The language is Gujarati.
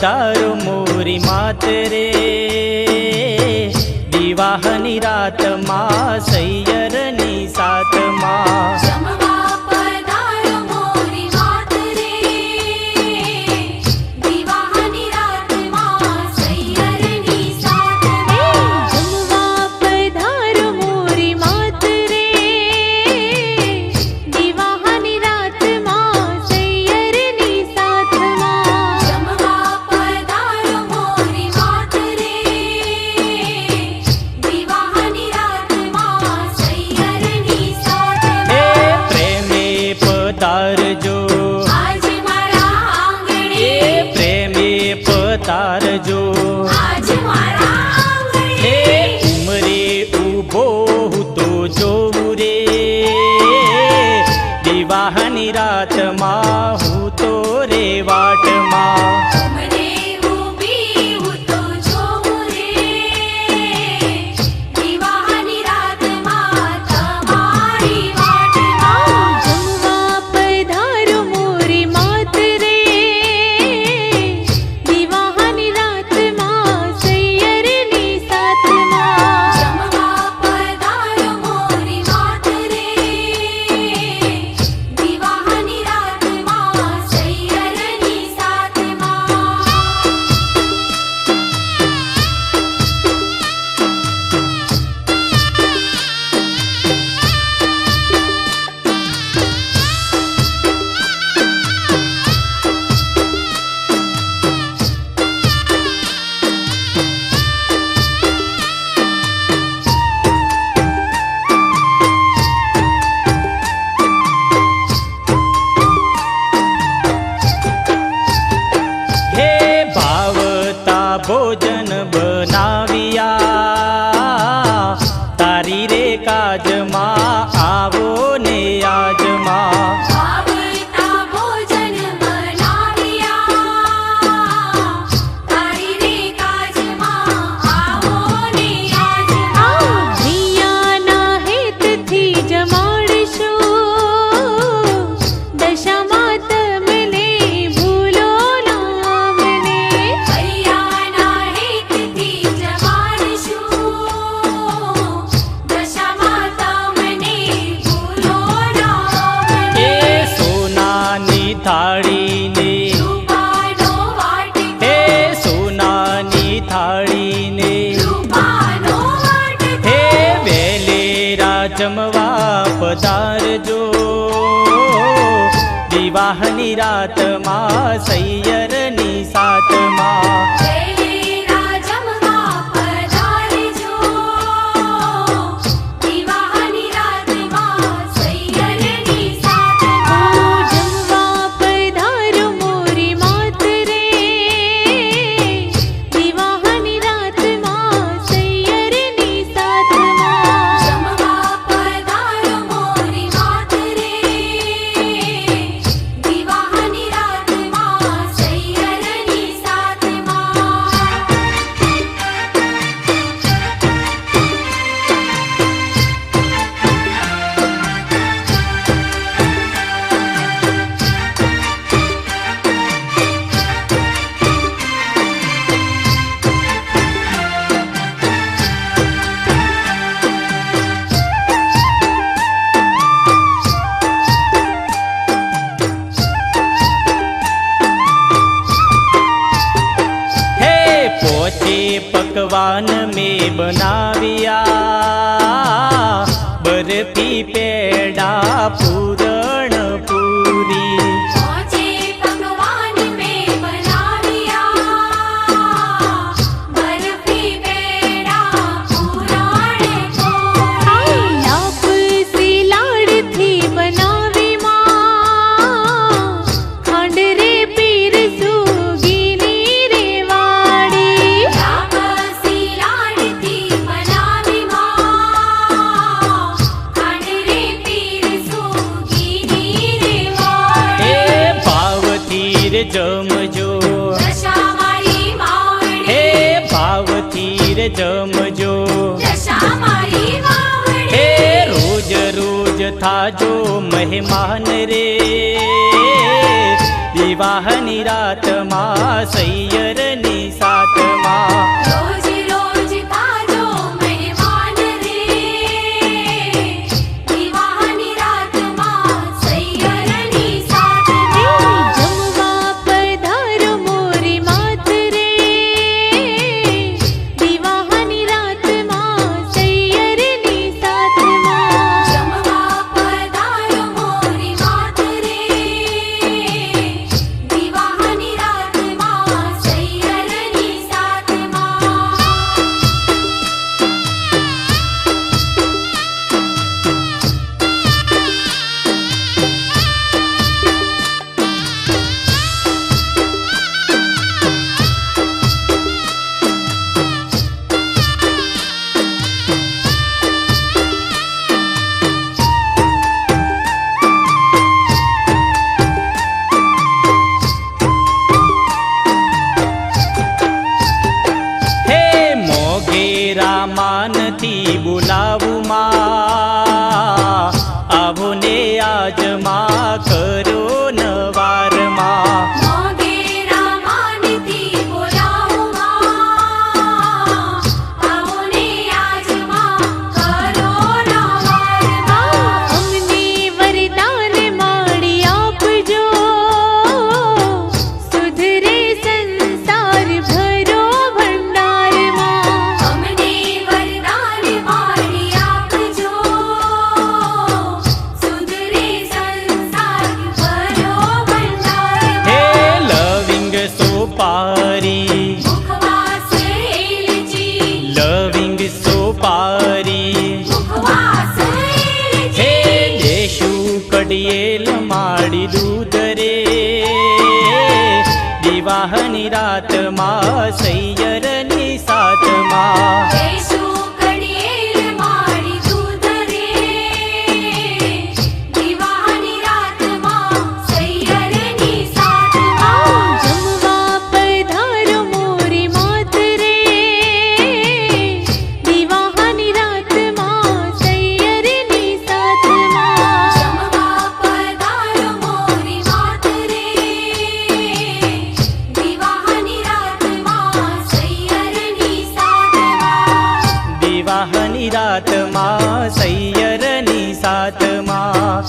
પધારો મોરી માત રે, વિવાહની રાતમાં સૈયરની સાથમાં. જમવા પધારો મોરી માત રે, વિવાહની રાતમાં સૈયરની સાથમાં. જમવા પધારો મોરી માત રે, વિવાહની રાતમાં સૈયરની સાથમાં. જમવા પધારો મોરી માત રે, વિવાહની રાતમાં સૈયરની સાથમાં. એ પ્રેમે પધારજો, આજ મારા આંગણે, એ પ્રેમે પધારજો. આજ મારા આંગણે. એ ઉમરે ઊભો હું તો જોઉં રે, વિવાહની રાતમાં હું તો રે વાટમાં. મને ઊભી હું તો જોઉં રે, વિવાહની રાતમાં તમારી વાટમાં. જમવા પધારો મોરી માત રે, વિવાહની રાતમાં સૈયરની સાથમાં. જમવા પધારો મોરી માત રે, વિવાહની રાતમાં સૈયરની સાથમાં. હે ભાવતા ભોજન બનાવ્યા, તારી રે કાજમાં આવો ને આજમાં. ભાવતા ભોજન બનાવ્યા, તારી રે કાજમાં આવો ને આજમાં. હૈયાના હેતથી જમાડશું, દશામાં તમને ભૂલો ના મને. હૈયાના હેતથી જમાડશું, દશામાં તમને ભૂલો ના મને. એ સોનાની થાળીને, રૂપાનો વાટકો, હે સોનાની થાળીને, રૂપાનો વાટકો. હે વેલેરા જમવા પધારજો, વિવાહની રાતમાં સૈયરની સાથમાં. વેલેરા જમવા પધારજો, વિવાહની રાતમાં સૈયરની સાથમાં. જમવા પધારો મોરી માત રે, વિવાહની રાતમાં સૈયરની સાથમાં. જમવા પધારો મોરી માત રે, વિવાહની રાતમાં સૈયરની સાથમાં. હે પોતે પકવાન મેં બનાવ્યા, બરફી પેડા પૂરણ પૂરી. પહોંચે ભગવાન મેં બનાવ્યા, બરફી પેડા પુરાણ પૂરી. લાપસી લાડથી બનાવી માં, ખાંડ રે પીરસું ગીની રે વાડી. લાપસી લાડથી બનાવી માં, ખાંડ રે પીરસું ઘીની રે વાડી. હે ભાવથી રે જમજો, દશા મારી વાવડી, હે ભાવથી રે જમજો. દશા મારી વાવડી. હે રોજ રોજ થાજો મહેમાન રે, વિવાહની રાતમાં સૈયરની સાથમાં રોજ રોજ તાજો મહેમાન રે વિવાહની રાતમાં સૈયરની સાથમાં જમવા પધારો મોરી માત રે વિવાહની રાતમાં સૈયરની સાથમાં જમવા પધારો મોરી માત રે વિવાહની રાતમાં સૈયરની સાથમાં હે મોગેરા માનથી બોલાવું માં આવો ને આજમાં કરો નવારમાં મોગેરા માનથી બોલાવું આવો ને આજમાં કરો નવારમાં અમને વરદાન માળી આપજો સુધરે સંસાર ભરો ભંડારમાં અમને વરદાન માળી આપજો સુધરે સંસાર ભરો ભંડારમાં હે લવિંગ સોપારી મુખવાસ હેલજી લવિંગ સોપારી મુખવાસ હે હેલજી દેશું કડિયેલ માડી દૂધ રે વિવાહની રાતમાં સૈયરની સાથમાં દેશુ કડિયેલ માળી દૂધ રે વિવાહની રાતમાં સૈયરની સાથમાં જમવા પધારો મોરી માત રે વિવાહની રાતમાં સૈયરની સાથમાં જમવા પધારો મોરી માત રે વિવાહની રાતમાં સૈયરની સાથમાં વિવાહની રાતમાં સૈયરની સાથમાં